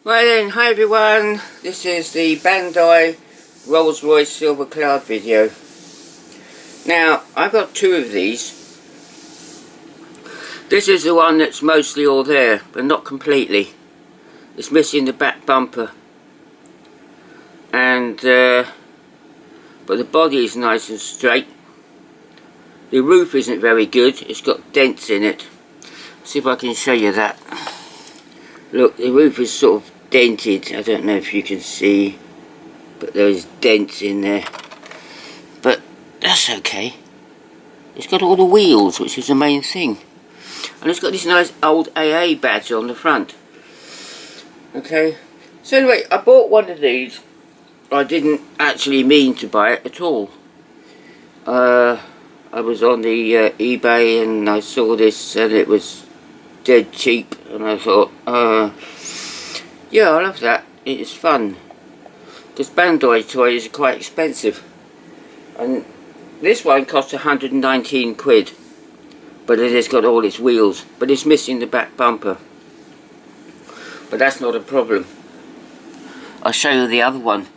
Right then, hi everyone, this is the Bandai Rollers Silver Cloud video. Now, I've got two of these. This is the one that's mostly all there, but not completely. It's missing the back bumper. And, but the body is nice and straight. The roof isn't very good, it's got dents in it. See if I can show you that. Look, the roof is sort of dented. I don't know if you can see, but there's dents in there. But that's okay. It's got all the wheels, which is the main thing. And it's got this nice old AA badge on the front. Okay. So anyway, I bought one of these. I didn't actually mean to buy it at all. I was on the eBay and I saw this and it was dead cheap, and I thought, yeah, I love that. It is fun. Because Bandai toys are quite expensive, and this one cost 119 quid, but it has got all its wheels, but it's missing the back bumper. But that's not a problem. I'll show you the other one.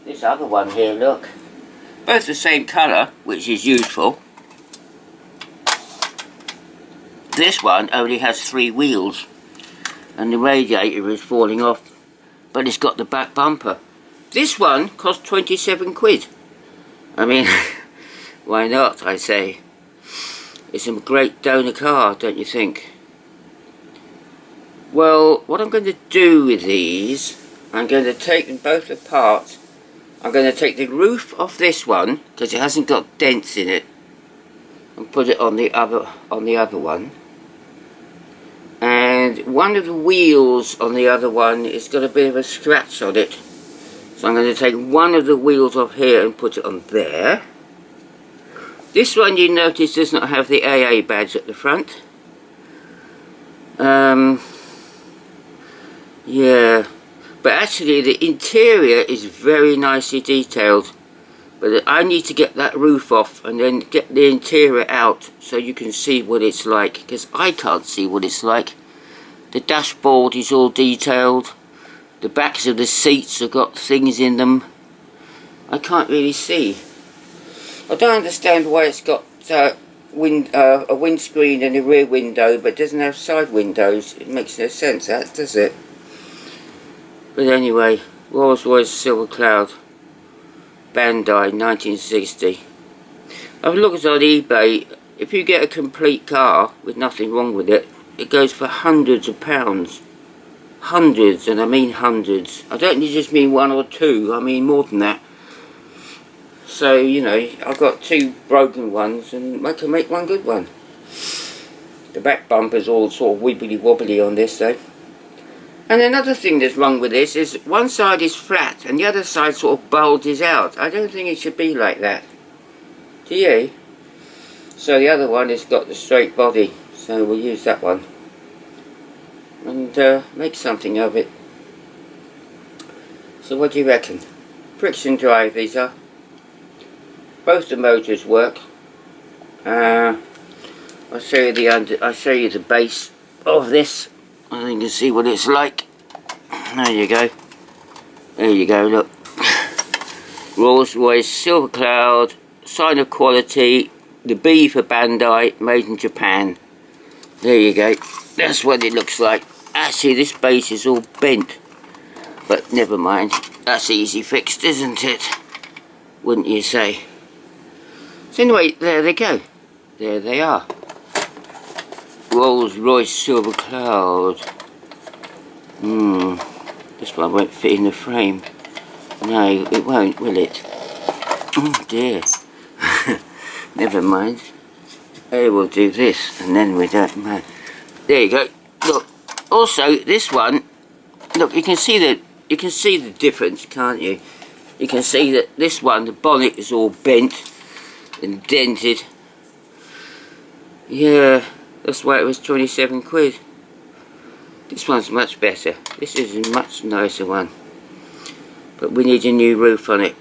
This other one here, look. Both the same colour, which is useful. This one only has 3 wheels and the radiator is falling off, but it's got the back bumper. This one cost 27 quid. I mean, why not, I say. It's a great donor car, don't you think? Well, what I'm going to do with these, I'm going to take them both apart. I'm going to take the roof off this one, because it hasn't got dents in it, and put it on the other one. And one of the wheels on the other one has got a bit of a scratch on it. So I'm going to take one of the wheels off here and put it on there. This one, you notice, does not have the AA badge at the front. Yeah. But actually the interior is very nicely detailed. But I need to get that roof off and then get the interior out so you can see what it's like, because I can't see what it's like. The dashboard is all detailed. The backs of the seats have got things in them. I can't really see. I don't understand why it's got a windscreen and a rear window but doesn't have side windows. It makes no sense, that, does it? But anyway, Royce Silver Cloud. Bandai 1960. I've looked on eBay. If you get a complete car with nothing wrong with it, it goes for hundreds of pounds. Hundreds, and I mean hundreds. I don't just mean 1 or 2, I mean more than that. So, you know, I've got 2 broken ones and I can make one good one. The back bumper's all sort of wibbly wobbly on this though. And another thing that's wrong with this is one side is flat and the other side sort of bulges out. I don't think it should be like that. Do you? So the other one has got the straight body. So we'll use that one. And make something of it. So what do you reckon? Friction drive these are. Both the motors work. I'll show you the base of this. I think you can see what it's like. There you go. There you go, look. Royce Silver Cloud, sign of quality, the B for Bandai, made in Japan. There you go. That's what it looks like. Actually, this base is all bent. But never mind. That's easy fixed, isn't it? Wouldn't you say? So anyway, there they go. There they are. Royce Silver Cloud. This one won't fit in the frame. No, it won't, will it? Oh dear. Never mind. I will do this, and then we don't mind. There you go. Look. Also, this one. Look, you can see the difference, can't you? You can see that this one, the bonnet is all bent and dented. Yeah. That's why it was 27 quid. This one's much better. This is a much nicer one. But we need a new roof on it.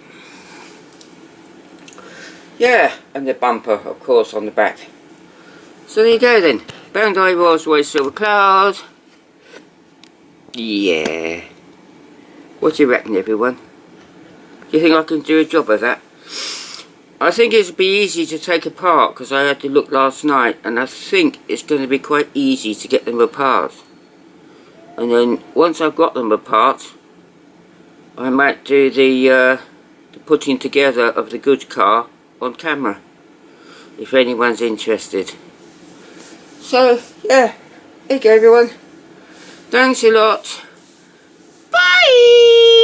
Yeah, and the bumper, of course, on the back. So there you go then. Bandai Rollers Silver Cloud. Yeah. What do you reckon, everyone? Do you think I can do a job of that? I think it'd be easy to take apart because I had to look last night, and I think it's going to be quite easy to get them apart. And then once I've got them apart, I might do the putting together of the good car on camera, if anyone's interested. So, yeah, there you go, everyone. Thanks a lot. Bye!